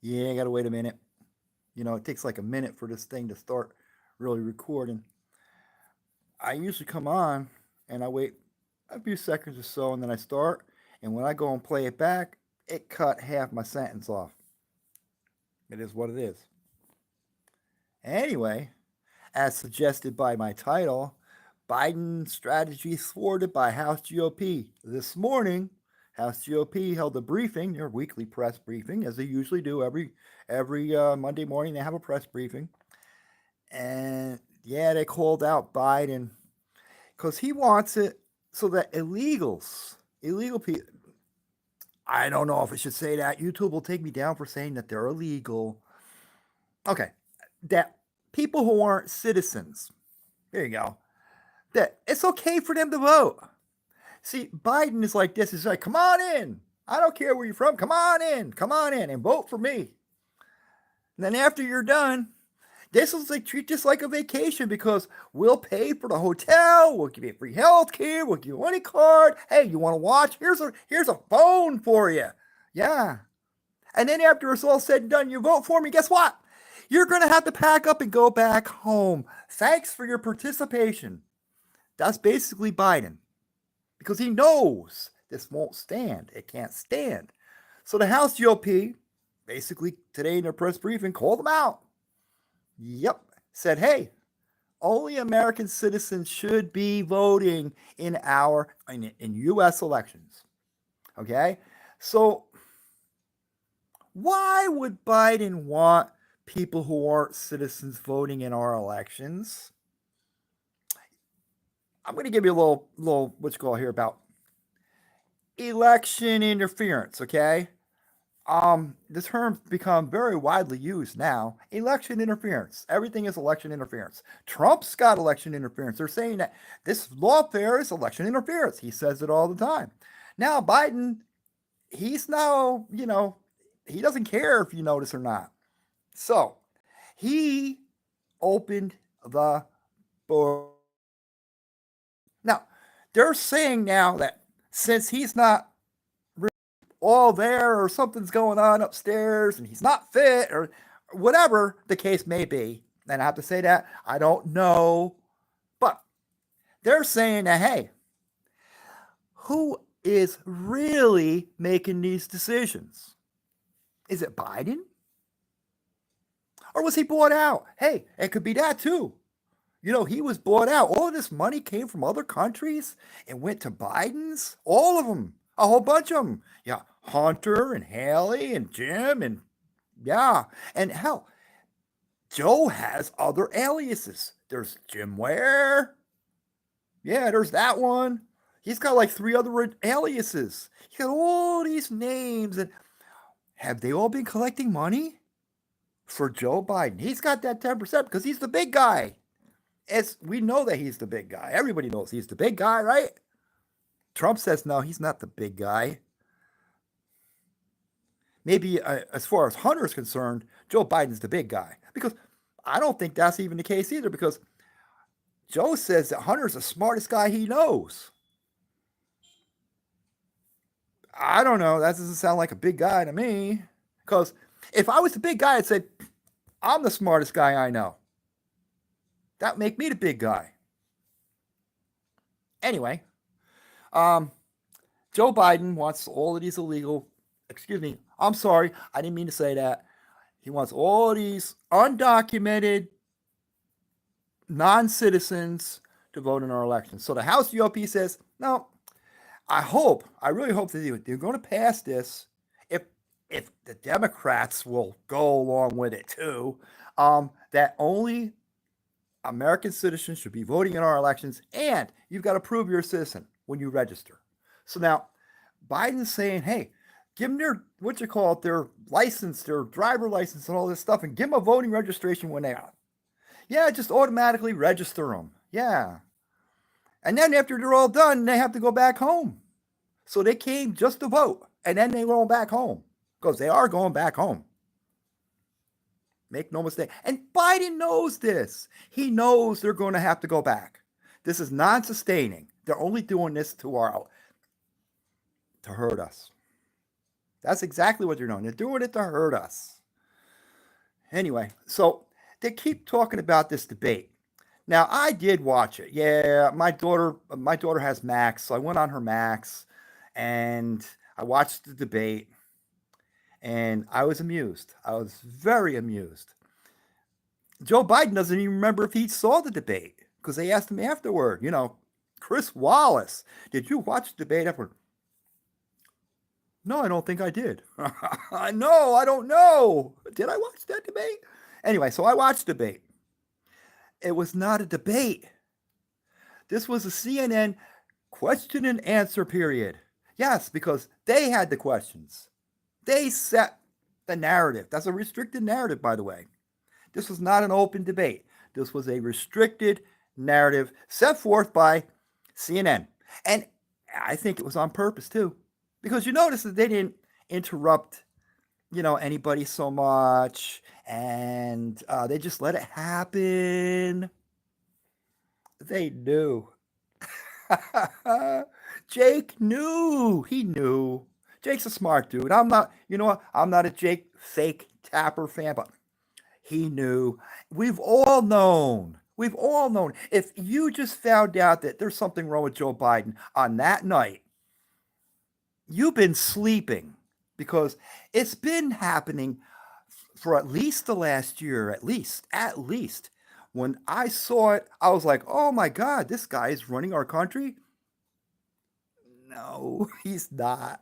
Yeah, I got to wait a minute. It takes like a minute for this thing to start really recording. I usually come on and I wait a few seconds or so and then I start. And when I go and play it back, it cut half my sentence off. It is what it is. Anyway, as suggested by my title, Biden strategy thwarted by House GOP. This morning, House GOP held a briefing, their weekly press briefing, as they usually do every Monday morning. They have a press briefing, and yeah, they called out Biden because he wants it so that illegal people. I don't know if I should say that. YouTube will take me down for saying that they're illegal. Okay, that people who aren't citizens. There you go. That it's okay for them to vote. See, Biden is like this. He's like, come on in. I don't care where you're from. Come on in, and vote for me. And then after you're done, this is like treat this like a vacation because we'll pay for the hotel, we'll give you free health care, we'll give you a money card. Hey, you want to watch? Here's a phone for you. Yeah. And then after it's all said and done, you vote for me. Guess what? You're gonna have to pack up and go back home. Thanks for your participation. That's basically Biden. Because he knows this won't stand. It can't stand. So the House GOP, basically today in their press briefing, called them out. Yep. Said, hey, only American citizens should be voting in U.S. elections. Okay? So why would Biden want people who aren't citizens voting in our elections? I'm going to give you a little what you call here about election interference, okay? The term's become very widely used now. Election interference. Everything is election interference. Trump's got election interference. They're saying that this lawfare is election interference. He says it all the time. Now, Biden, he's now, he doesn't care if you notice or not. So, he opened the door. Now, they're saying now that since he's not all there or something's going on upstairs and he's not fit or whatever the case may be, and I have to say that I don't know, but they're saying that, hey, who is really making these decisions? Is it Biden? Or was he bought out? Hey, it could be that too. He was bought out. All of this money came from other countries and went to Biden's. All of them. A whole bunch of them. Yeah. Hunter and Haley and Jim and yeah. And hell, Joe has other aliases. There's Jim Ware. Yeah, there's that one. He's got like 3 other aliases. He got all these names. And have they all been collecting money for Joe Biden? He's got that 10% because he's the big guy. We know that he's the big guy. Everybody knows he's the big guy, right? Trump says, no, he's not the big guy. Maybe as far as Hunter is concerned, Joe Biden's the big guy. Because I don't think that's even the case either, because Joe says that Hunter's the smartest guy he knows. I don't know. That doesn't sound like a big guy to me. Because if I was the big guy, I'd say, I'm the smartest guy I know. That'd make me the big guy. Anyway, Joe Biden wants all of these I'm sorry, I didn't mean to say that. He wants all these undocumented non-citizens to vote in our elections. So the House GOP says, no, I really hope that they're going to pass this if the Democrats will go along with it too, that only American citizens should be voting in our elections, and you've got to prove you're a citizen when you register. So now Biden's saying, hey, give them their license, their driver license and all this stuff, and give them a voting registration when they are. Yeah, just automatically register them. Yeah. And then after they're all done, they have to go back home. So they came just to vote, and then they go back home because they are going back home. Make no mistake. And Biden knows this. He knows they're going to have to go back. This is non-sustaining. They're only doing this to hurt us. That's exactly what they're doing. They're doing it to hurt us. Anyway, so they keep talking about this debate. Now I did watch it. Yeah, my daughter has Max, so I went on her Max and I watched the debate and I was amused. I was very amused. Joe Biden doesn't even remember if he saw the debate because they asked him afterward, Chris Wallace, did you watch the debate afterward? No, I don't think I did. No, I don't know. Did I watch that debate? Anyway, so I watched the debate. It was not a debate. This was a CNN question and answer period. Yes, because they had the questions. They set the narrative. That's a restricted narrative, by the way. This was not an open debate. This was a restricted narrative set forth by CNN. And I think it was on purpose, too. Because you notice that they didn't interrupt, anybody so much. And they just let it happen. They knew. Jake knew. He knew. Jake's a smart dude. I'm not, I'm not a Jake fake Tapper fan, but he knew. We've all known. We've all known. If you just found out that there's something wrong with Joe Biden on that night, you've been sleeping because it's been happening for at least the last year, at least. When I saw it, I was like, oh my God, this guy is running our country. No, he's not.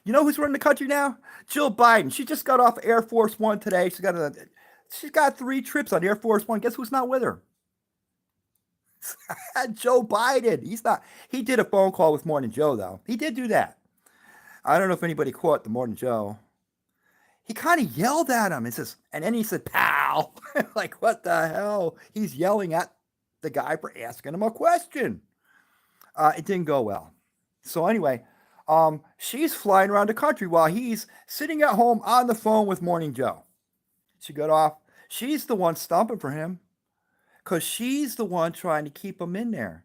You know who's running the country now? Jill Biden. She just got off Air Force One today. She's got 3 trips on Air Force One. Guess who's not with her? Joe Biden. He's not. He did a phone call with Morning Joe though. He did do that. I don't know if anybody caught the Morning Joe. He kind of yelled at him and then he said, "Pal." Like, what the hell? He's yelling at the guy for asking him a question. It didn't go well. So anyway, she's flying around the country while he's sitting at home on the phone with Morning Joe. She got off. She's the one stumping for him because she's the one trying to keep him in there.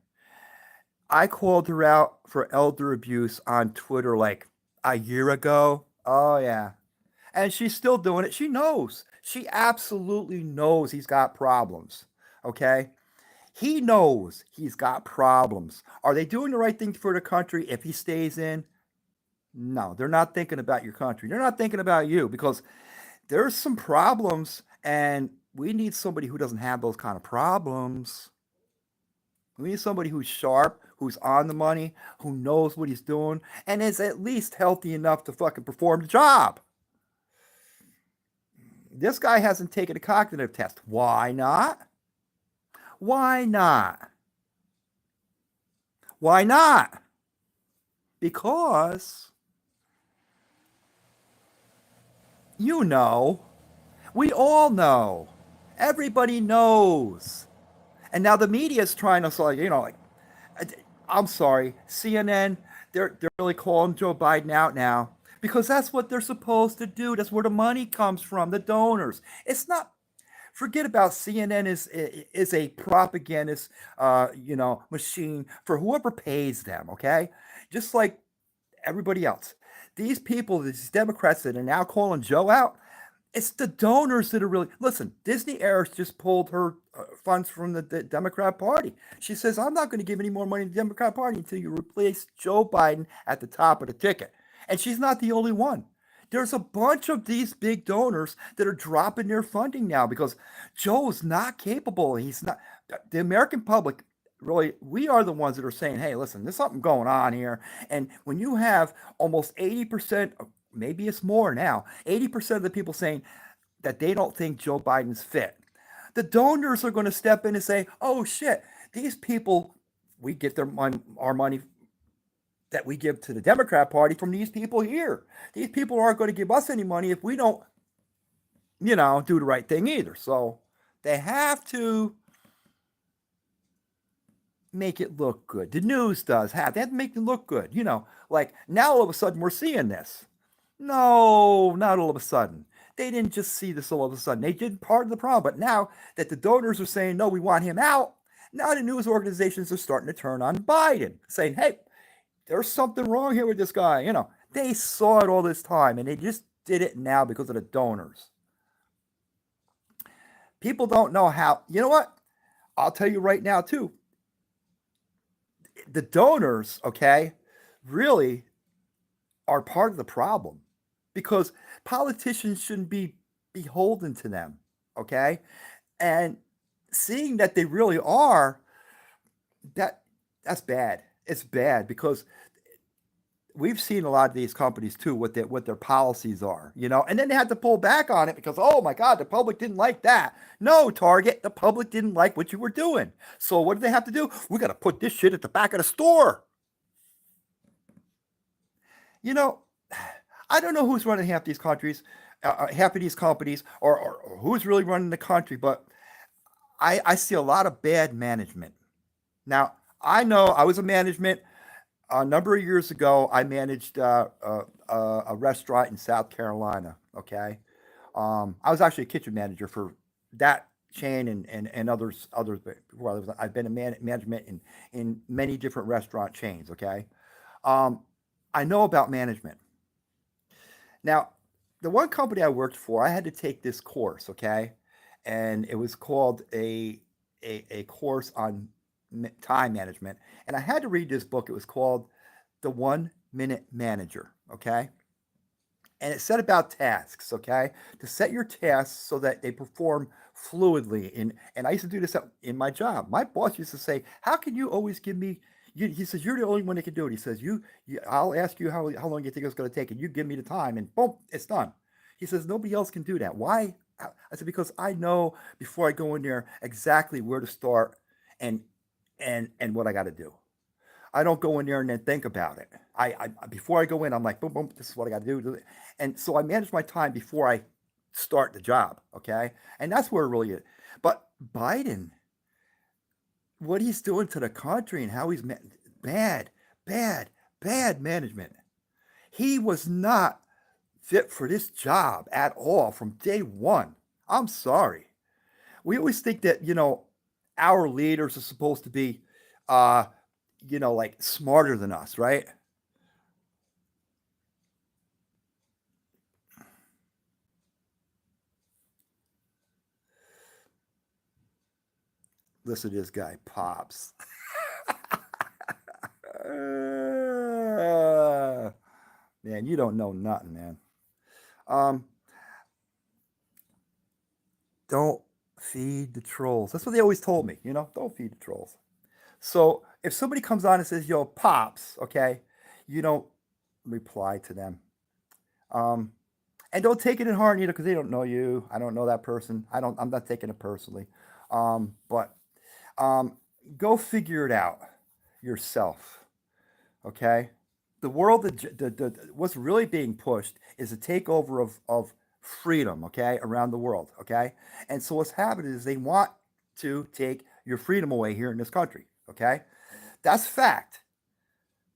I called her out for elder abuse on Twitter like a year ago. Oh, yeah. And she's still doing it. She knows. She absolutely knows he's got problems. Okay? He knows he's got problems. Are they doing the right thing for the country if he stays in? No, they're not thinking about your country. They're not thinking about you because there's some problems and we need somebody who doesn't have those kind of problems. We need somebody who's sharp, who's on the money, who knows what he's doing, and is at least healthy enough to fucking perform the job. This guy hasn't taken a cognitive test. Why not? Why not? Why not? Because, we all know. Everybody knows. And now the media is trying to say, I'm sorry, CNN, they're really calling Joe Biden out now because that's what they're supposed to do. That's where the money comes from, the donors. It's not. Forget about CNN is a propagandist, machine for whoever pays them. Okay, just like everybody else. These people, these Democrats that are now calling Joe out, it's the donors that are really listen. Disney Harris just pulled her funds from the Democrat Party. She says, "I'm not going to give any more money to the Democrat Party until you replace Joe Biden at the top of the ticket." And she's not the only one. There's a bunch of these big donors that are dropping their funding now because Joe's not capable. He's not. The American public really, we are the ones that are saying, "Hey, listen, there's something going on here." And when you have almost 80%, maybe it's more now, 80% of the people saying that they don't think Joe Biden's fit, the donors are going to step in and say, "Oh shit, these people, we get our money that we give to the Democrat Party from these people here. These people aren't going to give us any money if we don't, do the right thing either." So they have to make it look good. The news does have. They have to make it look good. Like now all of a sudden we're seeing this. No, not all of a sudden. They didn't just see this all of a sudden. They did part of the problem. But now that the donors are saying, no, we want him out, now the news organizations are starting to turn on Biden, saying, hey, there's something wrong here with this guy. They saw it all this time and they just did it now because of the donors. People don't know how. You know what? I'll tell you right now, too. The donors, okay, really are part of the problem because politicians shouldn't be beholden to them, okay? And seeing that they really are, that that's bad. It's bad because we've seen a lot of these companies too what their policies are, and then they had to pull back on it because oh my God, the public didn't like that. No, Target, the public didn't like what you were doing. So what do they have to do? We got to put this shit at the back of the store. You know, I don't know who's running half these countries, half of these companies, or who's really running the country, but I see a lot of bad management. Now, I know I was a management a number of years ago. I managed a restaurant in South Carolina. Okay, I was actually a kitchen manager for that chain and others. Before I've been in management in many different restaurant chains. Okay, um, I know about management. Now, the one company I worked for, I had to take this course. Okay, and it was called a course on time management, and I had to read this book. It was called The 1 Minute Manager. Okay, and it said about tasks, okay, to set your tasks so that they perform fluidly. And I used to do this in my job. My boss used to say, how can you always give me he says, you're the only one that can do it. He says, I'll ask you how long you think it's going to take, and you give me the time, and boom, it's done. He says, nobody else can do that. Why? I said, because I know before I go in there exactly where to start and and what I got to do. I don't go in there and then think about it. Before I go in, I'm like, boom, boom, this is what I got to do. And so I manage my time before I start the job. Okay, and that's where it really is. But Biden, what he's doing to the country and how he's bad, bad, bad management. He was not fit for this job at all from day one. I'm sorry. We always think that our leaders are supposed to be, uh, like smarter than us, right? Listen to this guy, Pops. Man, you don't know nothing, man. Um, don't feed the trolls. That's what they always told me. Don't feed the trolls. So if somebody comes on and says, "Yo, Pops," okay, you don't reply to them. Um, and don't take it in heart either because they don't know you. I don't know that person. I'm not taking it personally. But um, go figure it out yourself. Okay. The world, what's really being pushed is a takeover of freedom. Okay, around the world. Okay, and so what's happening is they want to take your freedom away here in this country. Okay, that's fact.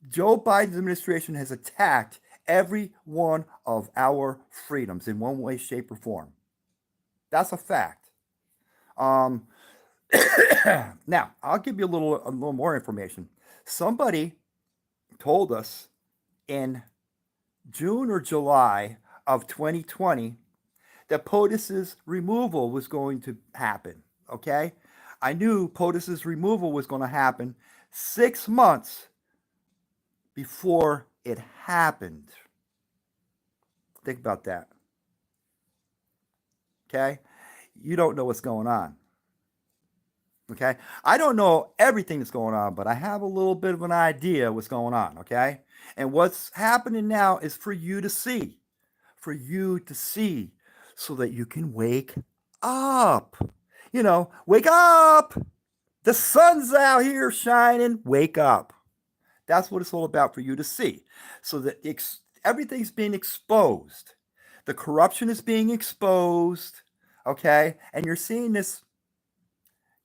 Joe Biden's administration has attacked every one of our freedoms in one way, shape, or form. That's a fact. Um, now, I'll give you a little more information. Somebody told us in June or July of 2020 that POTUS's removal was going to happen. Okay? I knew POTUS's removal was going to happen 6 months before it happened. Think about that. Okay? You don't know what's going on. Okay? I don't know everything that's going on, but I have a little bit of an idea what's going on. Okay? And what's happening now is for you to see. For you to see so that you can wake up. Wake up. The sun's out here shining. Wake up. That's what it's all about for you to see. So that everything's being exposed. The corruption is being exposed. Okay? And you're seeing this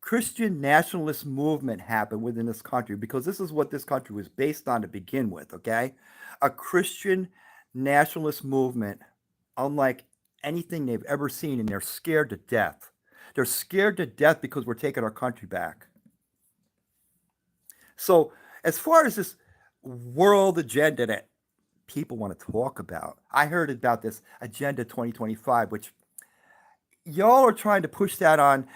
Christian nationalist movement happen within this country because this is what this country was based on to begin with. Okay? A Christian nationalist movement, unlike anything they've ever seen, and they're scared to death. They're scared to death because we're taking our country back. So, as far as this world agenda that people want to talk about. I heard about this Agenda 2025, which y'all are trying to push that on,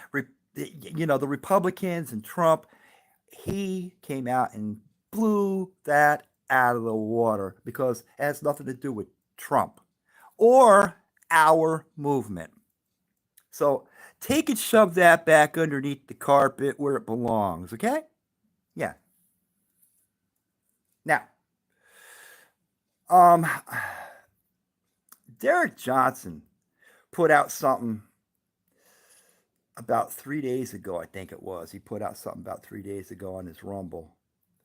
the Republicans and Trump. He came out and blew that out of the water because it has nothing to do with Trump or our movement. So take and shove that back underneath the carpet where it belongs, okay? Yeah. Now, um, Derek Johnson put out something about 3 days ago, I think it was. He put out something about 3 days ago on his Rumble.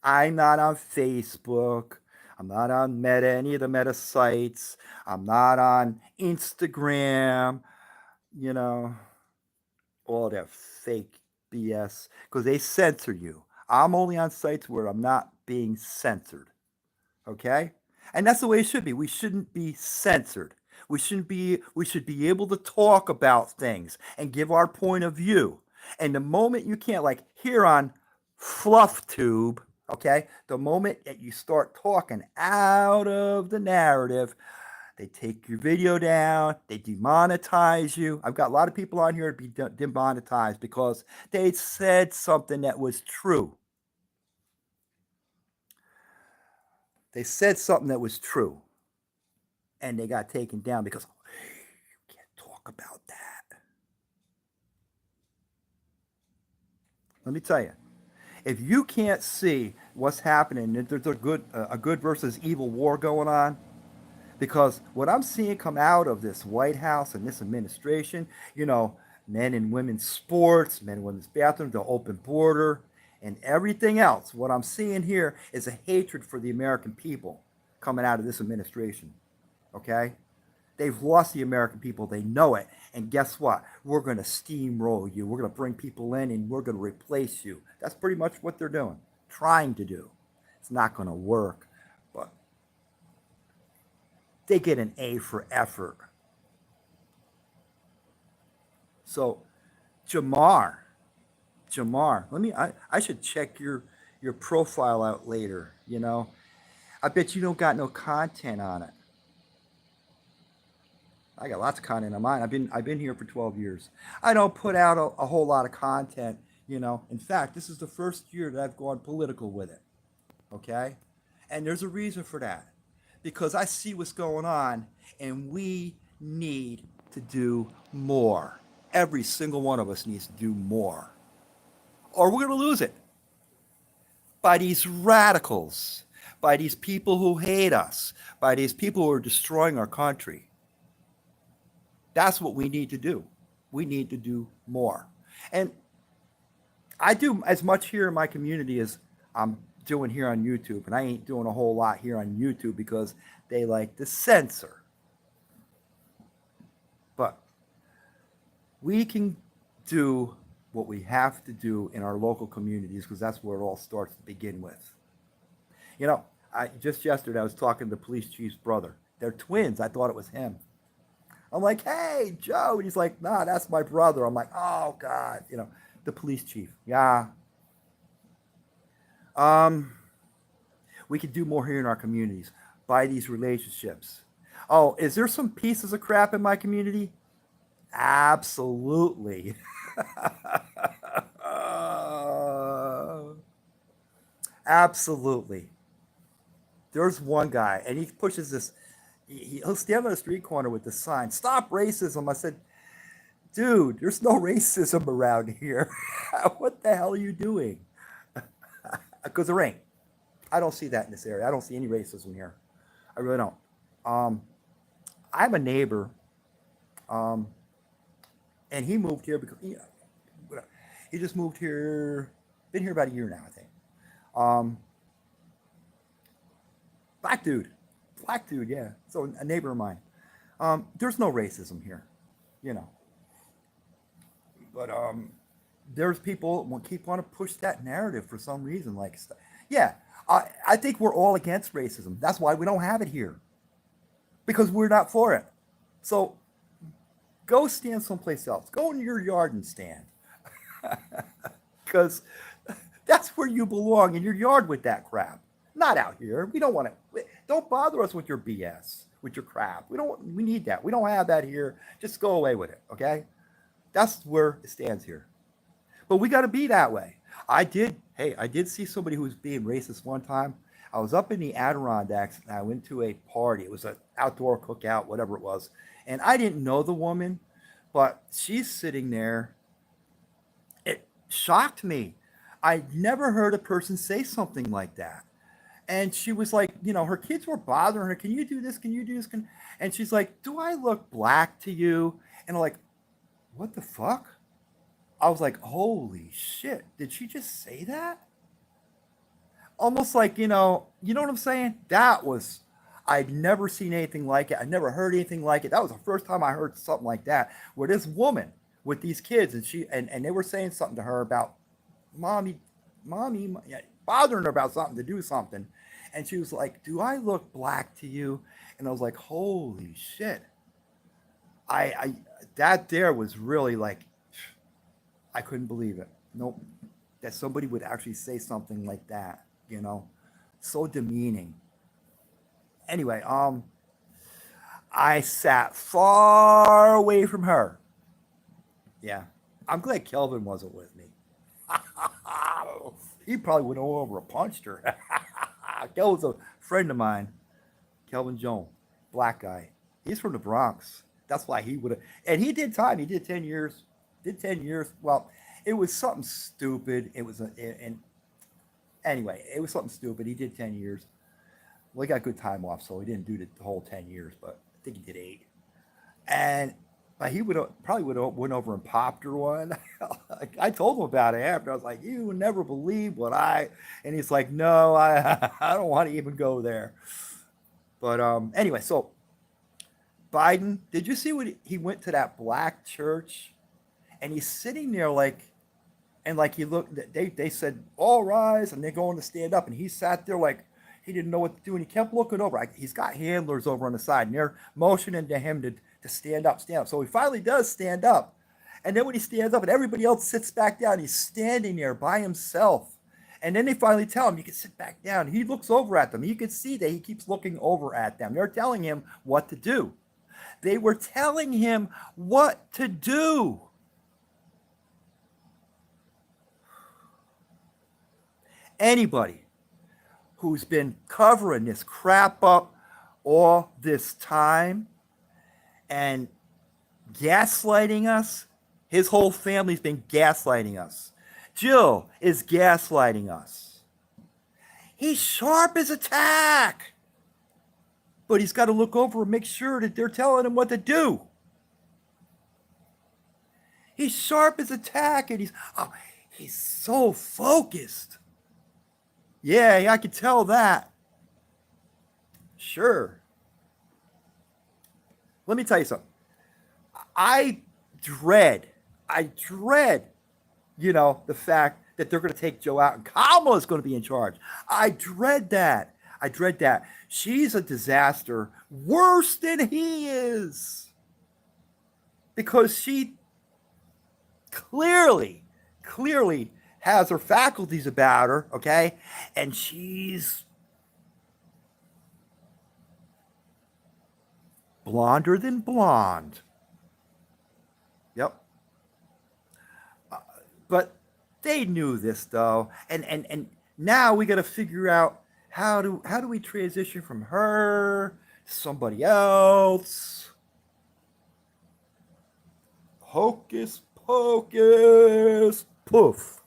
I'm not on Facebook. I'm not on Meta, any of the Meta sites. I'm not on Instagram, you know, all that fake BS because they censor you. I'm only on sites where I'm not being censored. Okay? And that's the way it should be. We shouldn't be censored. We should be able to talk about things and give our point of view. And the moment you can't, like here on FluffTube, okay, the moment that you start talking out of the narrative, they take your video down, they demonetize you. I've got a lot of people on here to be demonetized because they said something that was true. They said something that was true. And they got taken down because you can't talk about that. Let me tell you, if you can't see what's happening, there's a good versus evil war going on. Because what I'm seeing come out of this White House and this administration, men and women's sports, men and women's bathrooms, the open border, and everything else, what I'm seeing here is a hatred for the American people coming out of this administration. Okay? They've lost the American people. They know it. And guess what? We're going to steamroll you. We're going to bring people in and we're going to replace you. That's pretty much what they're doing, trying to do. It's not going to work, but they get an A for effort. So, Jamar, I should check your profile out later, I bet you don't got no content on it. I got lots of content on mine. I've been here for 12 years. I don't put out a whole lot of content, In fact, this is the first year that I've gone political with it. Okay? And there's a reason for that. Because I see what's going on and we need to do more. Every single one of us needs to do more. Or we're going to lose it. By these radicals, by these people who hate us, by these people who are destroying our country. That's what we need to do. We need to do more. And I do as much here in my community as I'm doing here on YouTube. And I ain't doing a whole lot here on YouTube because they like to censor. But we can do what we have to do in our local communities because that's where it all starts to begin with. Just yesterday I was talking to the police chief's brother. They're twins. I thought it was him. I'm like, hey, Joe. And he's like, nah, that's my brother. I'm like, oh, God. The police chief. Yeah. We could do more here in our communities by these relationships. Oh, is there some pieces of crap in my community? Absolutely. Absolutely. There's one guy, and he pushes this. He'll stand on a street corner with the sign, "Stop racism." I said, dude, there's no racism around here. What the hell are you doing? Because there ain't. I don't see that in this area. I don't see any racism here. I really don't. I'm a neighbor, and he moved here because he just moved here, been here about a year now, I think. Black dude, yeah. So a neighbor of mine. There's no racism here, But there's people who keep wanting to push that narrative for some reason. Like, yeah, I think we're all against racism. That's why we don't have it here. Because we're not for it. So go stand someplace else. Go in your yard and stand. Because that's where you belong, in your yard with that crap. Not out here. We don't want to. Don't bother us with your BS, with your crap. We need that. We don't have that here. Just go away with it, okay? That's where it stands here. But we got to be that way. I did see somebody who was being racist one time. I was up in the Adirondacks and I went to a party. It was an outdoor cookout, whatever it was. And I didn't know the woman, but she's sitting there. It shocked me. I never heard a person say something like that. And she was like, her kids were bothering her. Can you do this? Can you do this? And she's like, do I look black to you? And I'm like, what the fuck? I was like, holy shit. Did she just say that? Almost like, what I'm saying? I'd never seen anything like it. I never heard anything like it. That was the first time I heard something like that, where this woman with these kids and they were saying something to her about mommy, bothering her about something to do something. And she was like, do I look black to you? And I was like, holy shit. I that there was really like, I couldn't believe it. Nope. That somebody would actually say something like that, so demeaning. Anyway, I sat far away from her. Yeah. I'm glad Kelvin wasn't with me. He probably went over and punched her. Kelvin's a friend of mine. Kelvin Jones, black guy. He's from the Bronx. That's why he would have. And he did time. He did 10 years. Did 10 years. Well, it was something stupid. And anyway, it was something stupid. He did 10 years. Well, he got good time off, so he didn't do the whole 10 years, but I think he did 8. And but he would have went over and popped her one. I told him about it after. I was like, "You would never believe what I." And he's like, "No, I don't want to even go there." But anyway, so Biden, did you see what he went to that black church, and he's sitting there like, and like he looked. They said all rise, and they're going to stand up, and he sat there like he didn't know what to do, and he kept looking over. He's got handlers over on the side, and they're motioning to him to stand up, stand up. So he finally does stand up. And then when he stands up and everybody else sits back down, he's standing there by himself. And then they finally tell him, you can sit back down. He looks over at them. You can see that he keeps looking over at them. They're telling him what to do. They were telling him what to do. Anybody who's been covering this crap up all this time and gaslighting us. His whole family's been gaslighting us. Jill is gaslighting us. He's sharp as a tack. But he's got to look over and make sure that they're telling him what to do. He's sharp as a tack, and he's so focused. Yeah, I can tell that. Sure. Let me tell you something. I dread, the fact that they're going to take Joe out and Kamala is going to be in charge. I dread that. She's a disaster, worse than he is. Because she clearly has her faculties about her, okay? And she's blonder than blonde. Yep. But they knew this though, and now we got to figure out how do we transition from her to somebody else. Hocus pocus poof.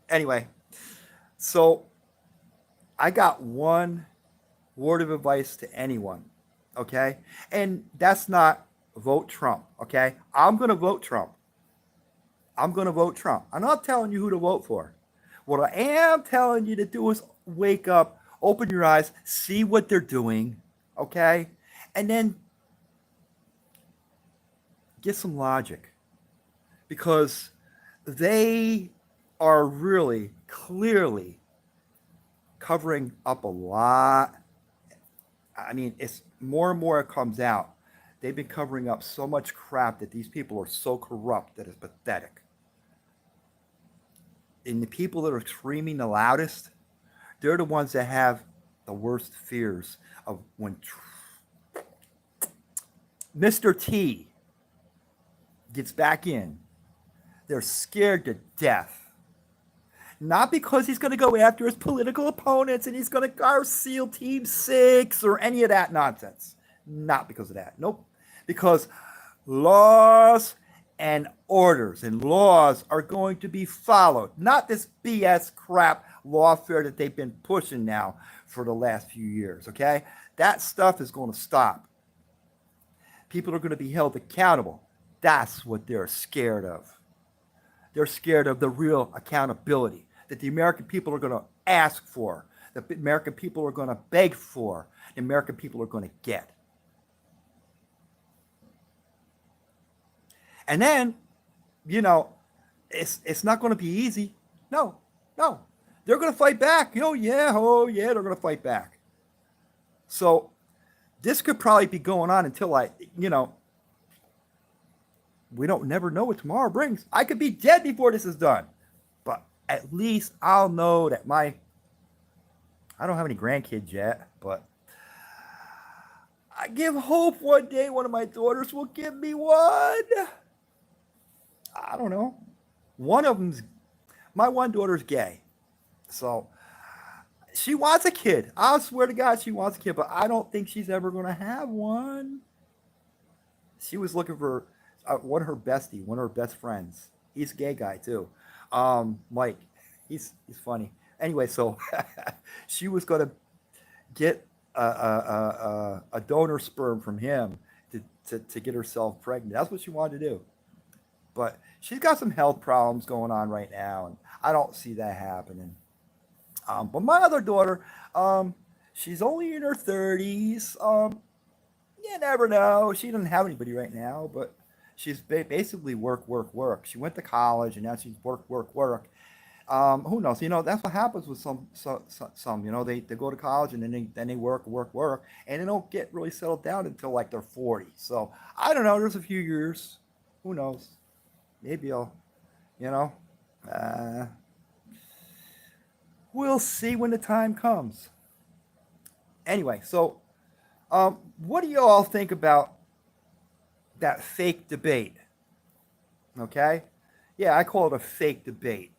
Anyway. So, I got one word of advice to anyone, okay? And that's not vote Trump, okay? I'm going to vote Trump. I'm not telling you who to vote for. What I am telling you to do is wake up, open your eyes, see what they're doing, okay? And then get some logic. Because they are really clearly covering up a lot. I mean, it's more and more it comes out. They've been covering up so much crap that these people are so corrupt that it's pathetic. And the people that are screaming the loudest, they're the ones that have the worst fears of when Mr. T gets back in. They're scared to death. Not because he's going to go after his political opponents and he's going to seal Team 6 or any of that nonsense. Not because of that. Nope. Because laws and orders and laws are going to be followed. Not this BS crap lawfare that they've been pushing now for the last few years, okay? That stuff is going to stop. People are going to be held accountable. That's what they're scared of. They're scared of the real accountability that the American people are going to ask for, that the American people are going to beg for, the American people are going to get. And then, it's not going to be easy. No. They're going to fight back. Oh yeah, they're going to fight back. So this could probably be going on until we don't never know what tomorrow brings. I could be dead before this is done. But at least I'll know that I don't have any grandkids yet, but I give hope one day one of my daughters will give me one. I don't know. My one daughter's gay. So she wants a kid. I'll swear to God she wants a kid, but I don't think she's ever going to have one. She was looking for one of her best friends. He's a gay guy too. Mike, he's funny. Anyway, so she was going to get a donor sperm from him to get herself pregnant. That's what she wanted to do. But she's got some health problems going on right now, and I don't see that happening. But my other daughter, she's only in her 30s. You never know. She doesn't have anybody right now, but she's basically work. She went to college, and now she's work. Who knows? That's what happens with some. They go to college and then they work, and they don't get really settled down until like they're 40. So I don't know. There's a few years. Who knows? Maybe I'll, we'll see when the time comes. Anyway, so what do you all think about that fake debate? Okay? Yeah, I call it a fake debate.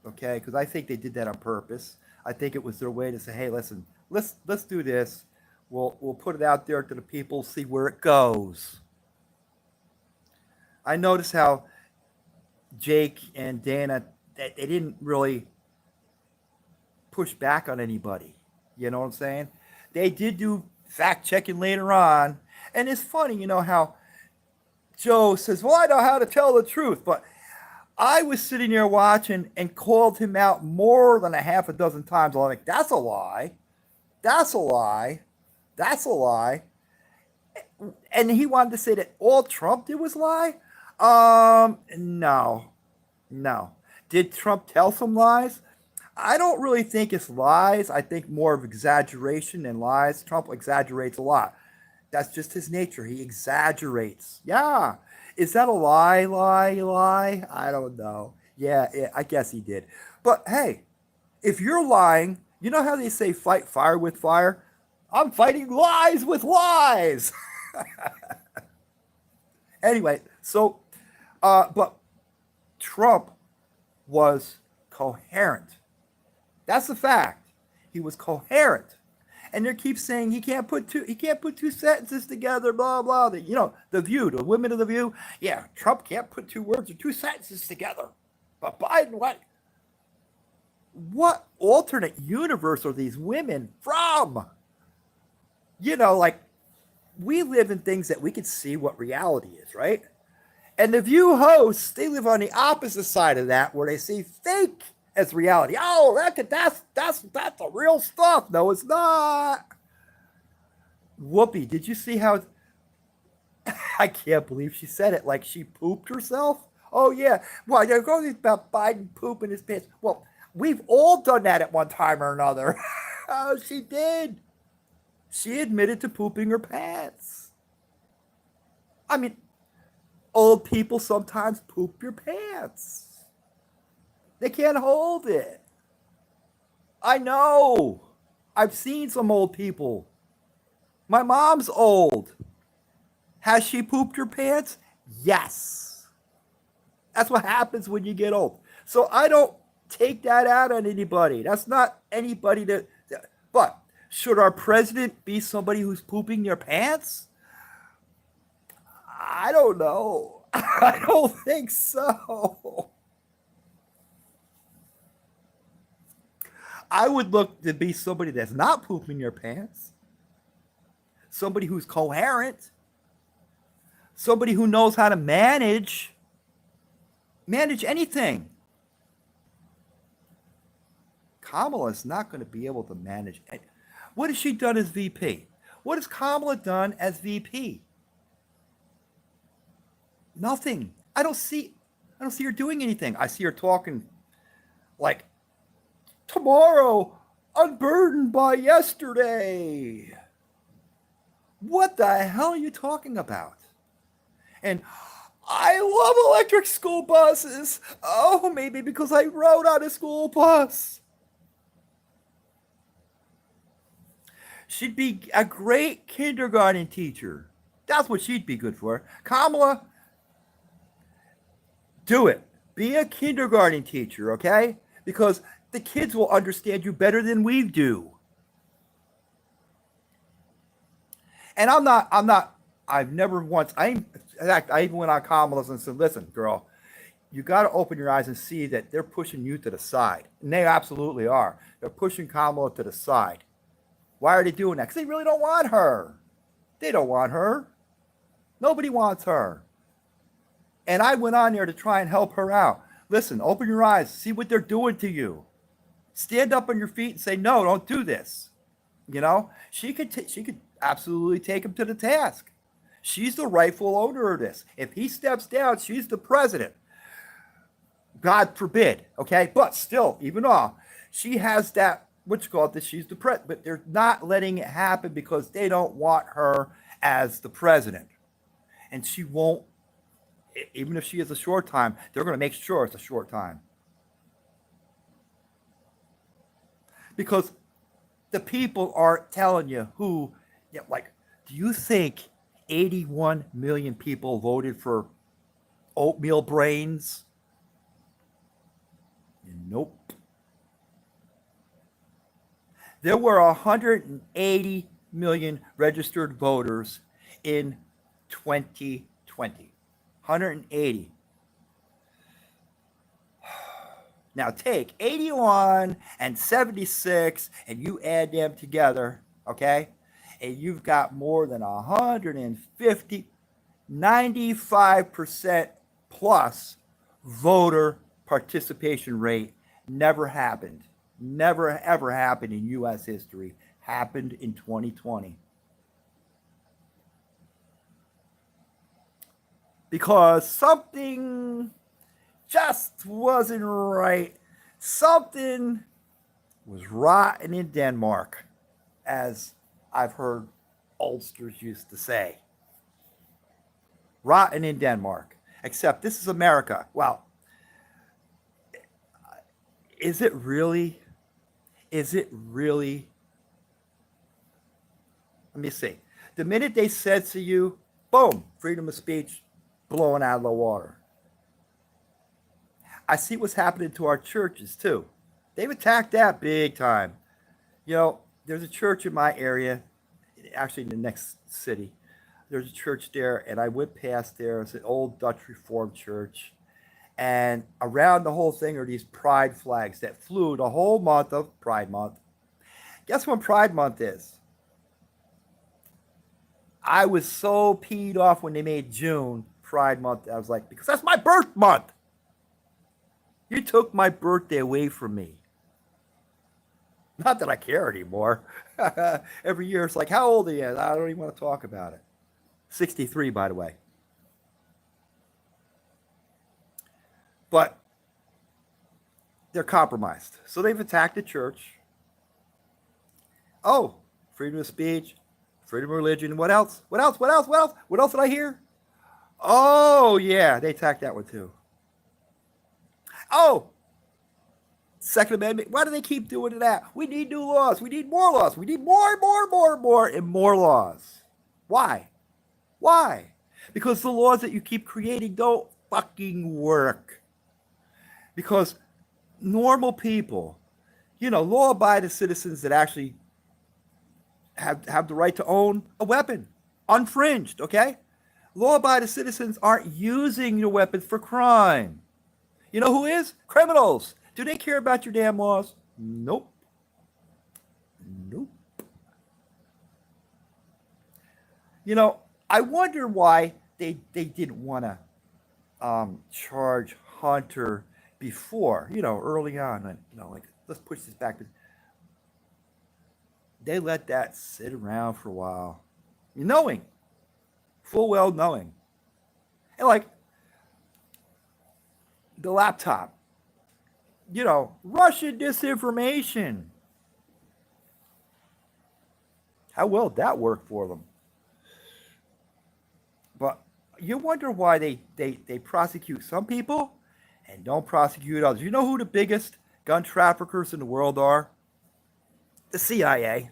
Okay? Because I think they did that on purpose. I think it was their way to say, hey, listen, let's do this. We'll put it out there to the people, see where it goes. I noticed how Jake and Dana, they didn't really push back on anybody. You know what I'm saying? They did do fact checking later on. And it's funny, how Joe says, well, I know how to tell the truth. But I was sitting there watching and called him out more than a half a dozen times. I'm like, that's a lie. That's a lie. That's a lie. And he wanted to say that all Trump did was lie. No. Did Trump tell some lies? I don't really think it's lies. I think more of exaggeration than lies. Trump exaggerates a lot. That's just his nature. He exaggerates. Yeah. Is that a lie? I don't know. Yeah, I guess he did. But hey, if you're lying, you know how they say fight fire with fire? I'm fighting lies with lies. Anyway, so but Trump was coherent. That's the fact. He was coherent. And they keep saying he can't put two sentences together, blah blah. The View, the women of the View. Yeah, Trump can't put two words or two sentences together. But Biden, what alternate universe are these women from? We live in things that we can see what reality is, right? And the View hosts, they live on the opposite side of that, where they see fake as reality. Oh, that's the real stuff. No, it's not. Whoopi, did you see how? I can't believe she said it. Like she pooped herself. Oh yeah. Well, you're going about Biden pooping his pants. Well, we've all done that at one time or another. Oh, she did. She admitted to pooping her pants. I mean, old people sometimes poop your pants. They can't hold it. I know. I've seen some old people. My mom's old. Has she pooped her pants? Yes. That's what happens when you get old. So I don't take that out on anybody. That's not anybody that. But should our president be somebody who's pooping their pants? I don't know. I don't think so. I would look to be somebody that's not pooping their pants. Somebody who's coherent. Somebody who knows how to manage anything. Kamala is not going to be able to manage it. What has she done as VP? What has Kamala done as VP? Nothing. I don't see her doing anything. I see her talking like tomorrow, unburdened by yesterday. What the hell are you talking about? And I love electric school buses. Oh, maybe because I rode on a school bus. She'd be a great kindergarten teacher. That's what she'd be good for. Kamala, do it. Be a kindergarten teacher, okay? Because the kids will understand you better than we do. And I've never once, in fact, I even went on Kamala's and said, listen, girl, you got to open your eyes and see that they're pushing you to the side. And they absolutely are. They're pushing Kamala to the side. Why are they doing that? Because they really don't want her. They don't want her. Nobody wants her. And I went on there to try and help her out. Listen, open your eyes. See what they're doing to you. Stand up on your feet and say, no, don't do this. You know, she could absolutely take him to the task. She's the rightful owner of this. If he steps down, she's the president. God forbid, okay? But still, even all, she has that, what you call it, that she's the president. But they're not letting it happen because they don't want her as the president. And she won't, even if she is a short time, they're going to make sure it's a short time. Because the people aren't telling you who, like, do you think 81 million people voted for oatmeal brains? Nope. There were 180 million registered voters in 2020. 180. Now take 81 and 76 and you add them together, okay? And you've got more than 150, 95% plus voter participation rate. Never happened. Never ever happened in U.S. history. Happened in 2020. Because something just wasn't right. Something was rotten in Denmark, as I've heard oldsters used to say. Rotten in Denmark. Except this is America. Well, is it really? Is it really? Let me see. The minute they censor you, boom, freedom of speech blowing out of the water. I see what's happening to our churches too. They've attacked that big time. You know, there's a church in my area, actually in the next city. There's a church there, and I went past there. It's an old Dutch Reformed church. And around the whole thing are these pride flags that flew the whole month of Pride Month. Guess when Pride Month is? I was so peed off when they made June Pride Month. I was like, because that's my birth month. You took my birthday away from me. Not that I care anymore. Every year it's like, how old are you? I don't even want to talk about it. 63, by the way. But they're compromised. So they've attacked the church. Oh, freedom of speech, freedom of religion. What else? What else? What else? What else? What else did I hear? Oh, yeah, they attacked that one too. Oh, Second Amendment. Why do they keep doing that? We need new laws. We need more laws. We need more, and more laws. Why? Why? Because the laws that you keep creating don't fucking work. Because normal people, law-abiding citizens that actually have the right to own a weapon, unfringed, okay? Law-abiding citizens aren't using your weapons for crime. You know who is? Criminals. Do they care about your damn laws? Nope. Nope. I wonder why they didn't want to charge Hunter before, early on. And, like, let's push this back. They let that sit around for a while, knowing, full well knowing. And, like, the laptop, Russian disinformation. How well did that work for them? But you wonder why they prosecute some people and don't prosecute others. You know who the biggest gun traffickers in the world are? The CIA.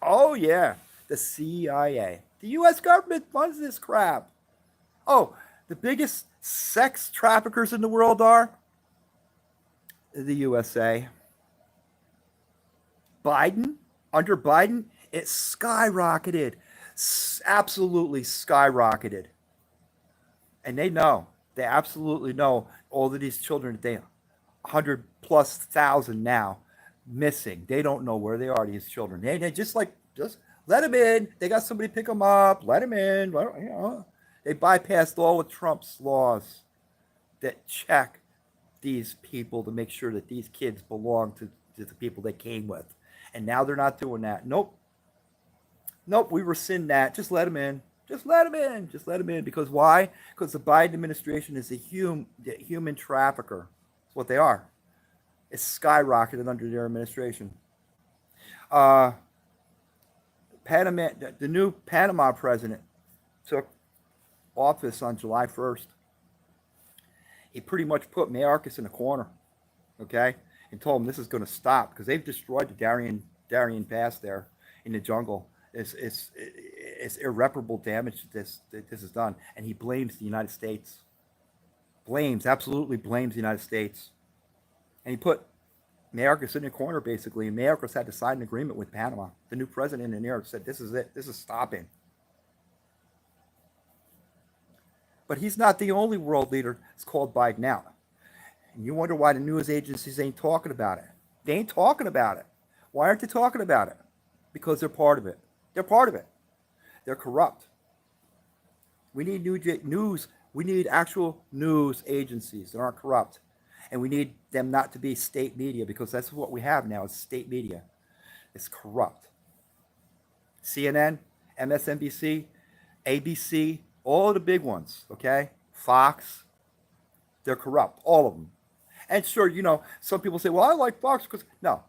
Oh, yeah, the CIA. The U.S. government funds this crap. Oh, the biggest sex traffickers in the world are the USA. Under Biden, it skyrocketed. Absolutely skyrocketed. And they absolutely know all of these children, 100 plus thousand now, missing. They don't know where they are, these children. They just let them in. They got somebody pick them up, let them in. They bypassed all of Trump's laws that check these people to make sure that these kids belong to the people they came with. And now they're not doing that. Nope, we rescind that. Just let them in. Just let them in. Just let them in. Because why? Because the Biden administration is a human trafficker. That's what they are. It's skyrocketed under their administration. The new Panama president took office on July 1st. He pretty much put Mayorkas in a corner, okay, and told him this is going to stop because they've destroyed the Darien Pass there in the jungle. It's irreparable damage that this is done, and he blames the United States. Absolutely blames the United States, and he put Mayorkas in a corner basically, and Mayorkas had to sign an agreement with Panama. The new president in there said, "This is it. This is stopping." But he's not the only world leader that's called Biden out. And you wonder why the news agencies ain't talking about it. They ain't talking about it. Why aren't they talking about it? Because they're part of it. They're part of it. They're corrupt. We need news. We need actual news agencies that aren't corrupt. And we need them not to be state media because that's what we have now is state media. It's corrupt. CNN, MSNBC, ABC, all of the big ones, okay? Fox, they're corrupt, all of them. And sure, some people say, well, I like Fox because, no,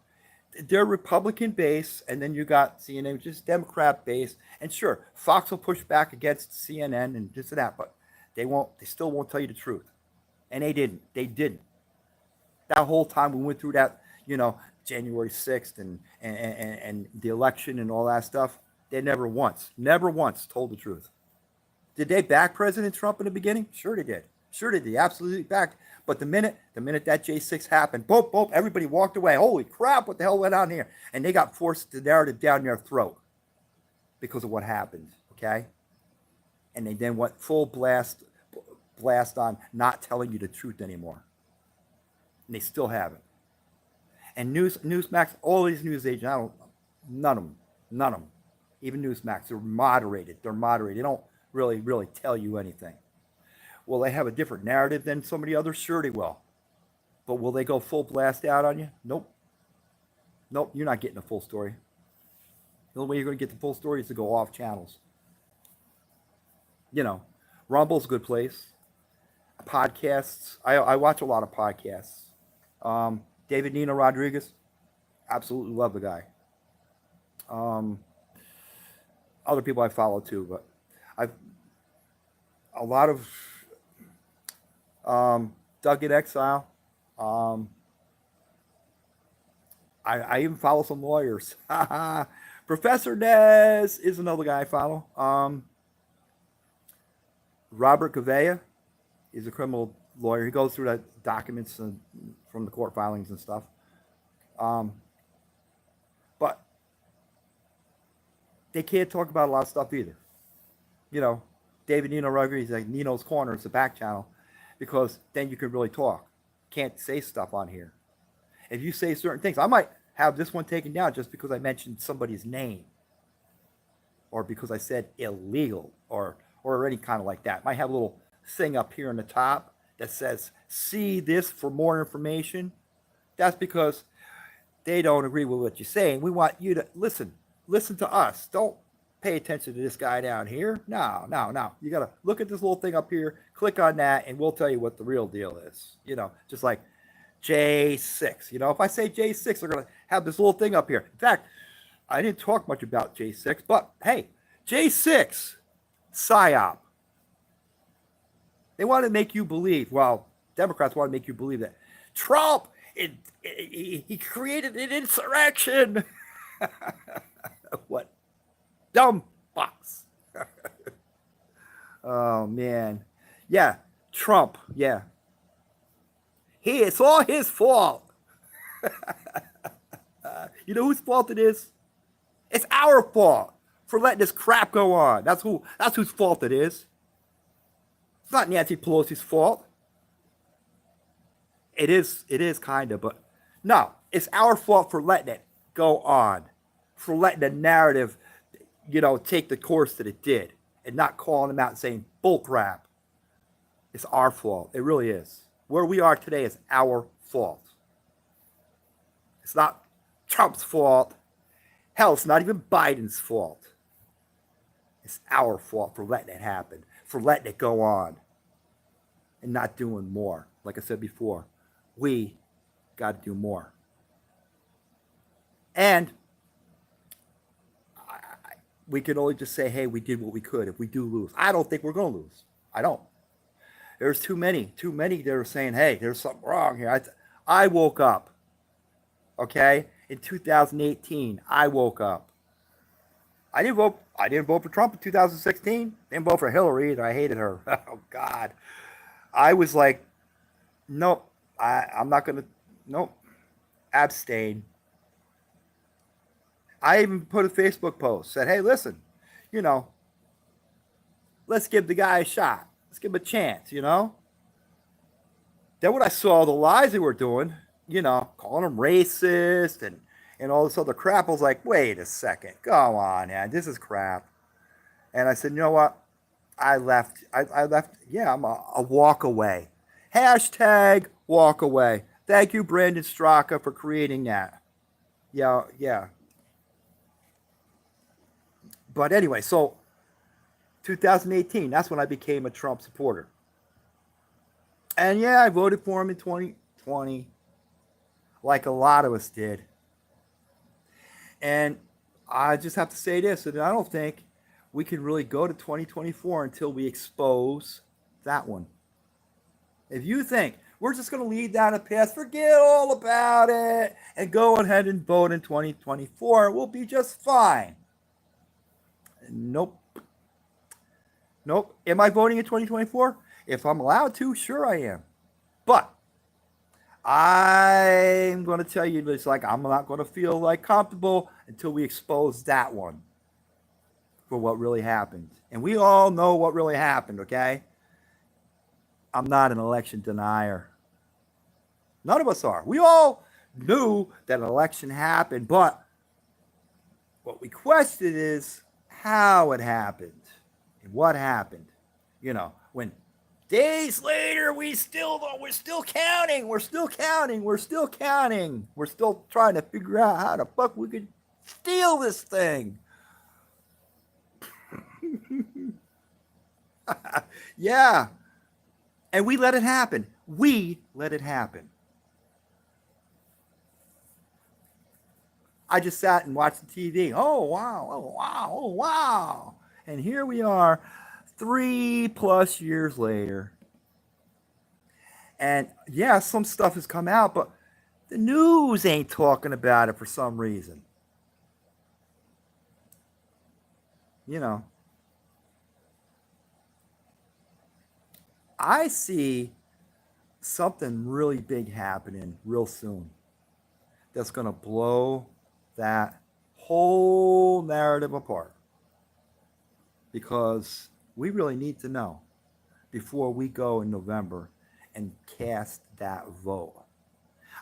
they're Republican base, and then you got CNN, which is Democrat base. And sure, Fox will push back against CNN and this and that, but they still won't tell you the truth. And they didn't. That whole time we went through that, January 6th and the election and all that stuff, they never once told the truth. Did they back President Trump in the beginning? Sure they did. They absolutely backed. But the minute that J6 happened, boom, everybody walked away. Holy crap, what the hell went on here? And they got forced the narrative down their throat because of what happened, okay? And they then went full blast on not telling you the truth anymore. And they still haven't. And Newsmax, all these news agents, none of them. Even Newsmax, they're moderated. They don't really tell you anything. Will they have a different narrative than some of the others? Sure they will. But will they go full blast out on you? Nope, you're not getting a full story. The only way you're going to get the full story is to go off channels. Rumble's a good place. Podcasts. I watch a lot of podcasts. David Nino Rodriguez, absolutely love the guy. Other people I follow too, but a lot of Doug in Exile. I even follow some lawyers. Professor Nez is another guy I follow. Robert Gavea is a criminal lawyer. He goes through the documents from the court filings and stuff. Um, but they can't talk about a lot of stuff either. You know, David Nino Rodriguez, like Nino's Corner, it's a back channel, because then you can really talk. Can't say stuff on here. If you say certain things, I might have this one taken down just because I mentioned somebody's name, or because I said illegal, or any kind of like that. Might have a little thing up here on the top that says "See this for more information." That's because they don't agree with what you're saying. We want you to listen to us. Don't pay attention to this guy down here. No. You got to look at this little thing up here, click on that, and we'll tell you what the real deal is. You know, just like J6. You know, if I say J6, they're going to have this little thing up here. In fact, I didn't talk much about J6, but hey, J6, PSYOP. They want to make you believe, well, Democrats want to make you believe that Trump, he created an insurrection. What? Dumb box. Oh, man. Yeah, Trump, yeah. It's all his fault. You know whose fault it is? It's our fault for letting this crap go on. That's whose fault it is. It's not Nancy Pelosi's fault. It is kind of, but no, it's our fault for letting it go on, for letting the narrative, you know, take the course that it did, and not calling them out and saying bull crap. It's our fault. It really is. Where we are today is our fault. It's not Trump's fault. Hell, it's not even Biden's fault. It's our fault for letting it happen, for letting it go on, and not doing more. Like I said before, we got to do more. And we can only just say, hey, we did what we could. If we do lose, I don't think we're going to lose. I don't. There's too many that are saying, hey, there's something wrong here. I woke up, okay? In 2018, I woke up. I didn't vote for Trump in 2016. Didn't vote for Hillary either. I hated her. Oh, God. I was like, nope, I'm not going to, nope, abstain. I even put a Facebook post, said, hey, listen, you know, let's give the guy a shot. Let's give him a chance, you know. Then when I saw the lies they were doing, you know, calling him racist and all this other crap, I was like, wait a second. Go on, man. This is crap. And I said, you know what? I left. I left. Yeah, I'm a walk away. Hashtag walk away. Thank you, Brandon Straka, for creating that. Yeah. But anyway, so 2018, that's when I became a Trump supporter. And yeah, I voted for him in 2020, like a lot of us did. And I just have to say this, that I don't think we can really go to 2024 until we expose that one. If you think we're just going to lead down a path, forget all about it, and go ahead and vote in 2024, we'll be just fine. Nope. Am I voting in 2024? If I'm allowed to, sure I am. But I'm going to tell you, it's like I'm not going to feel like comfortable until we expose that one for what really happened. And we all know what really happened, okay? I'm not an election denier. None of us are. We all knew that an election happened, but what we question is how it happened and what happened. You know, when days later we're still counting. We're still trying to figure out how the fuck we could steal this thing. Yeah. And we let it happen. I just sat and watched the TV. Oh, wow. And here we are 3+ years later. And yeah, some stuff has come out, but The news ain't talking about it for some reason. You know, I see something really big happening real soon that's going to blow that whole narrative apart because we really need to know before we go in November and cast that vote.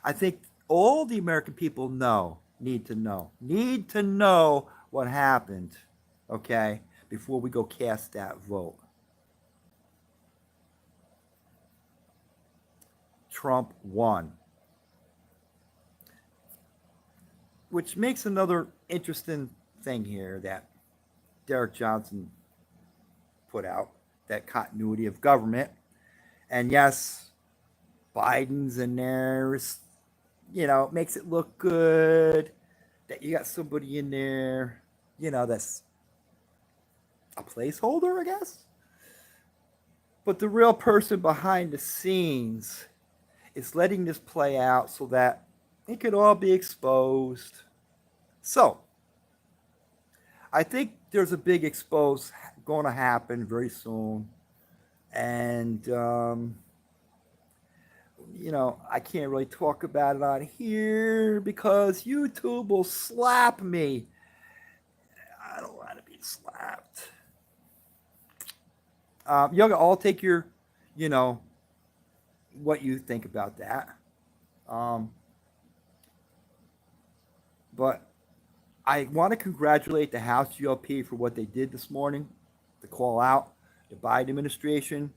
I think all the American people need to know what happened, okay, before we go cast that vote. Trump won, which makes another interesting thing here that Derek Johnson put out, that continuity of government. And yes, Biden's in there, makes it look good that you got somebody in there, that's a placeholder, I guess. But the real person behind the scenes is letting this play out so that it could all be exposed. So, I think there's a big expose going to happen very soon. And, I can't really talk about it on here because YouTube will slap me. I don't want to be slapped. Y'all all take your, you know, what you think about that. Um, but I want to congratulate the House GOP for what they did this morning to call out the Biden administration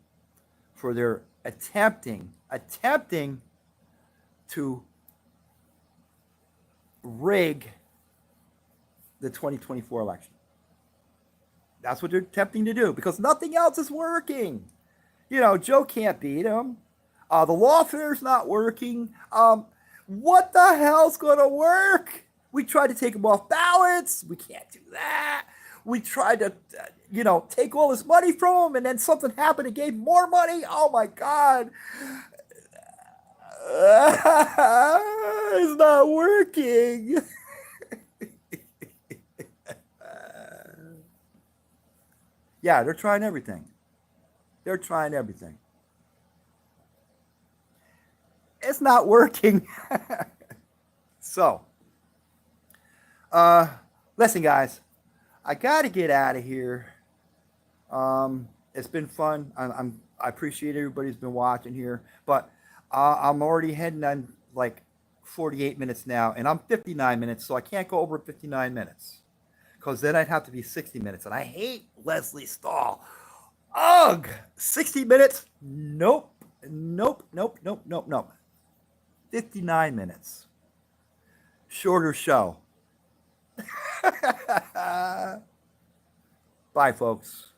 for their attempting to rig the 2024 election. That's what they're attempting to do because nothing else is working. Joe can't beat him. The lawfare's not working. What the hell's going to work? We tried to take him off ballots. We can't do that. We tried to, take all his money from him, and then something happened and gave more money. Oh my God. It's not working. Yeah, they're trying everything. They're trying everything. It's not working. So, listen, guys, I got to get out of here. It's been fun. I appreciate everybody's been watching here, but I'm already heading on like 48 minutes now, and I'm 59 minutes, so I can't go over 59 minutes because then I'd have to be 60 minutes, and I hate Leslie Stahl. Ugh, 60 minutes? Nope, nope, nope, nope, nope, nope. 59 minutes. Shorter show. Bye, folks.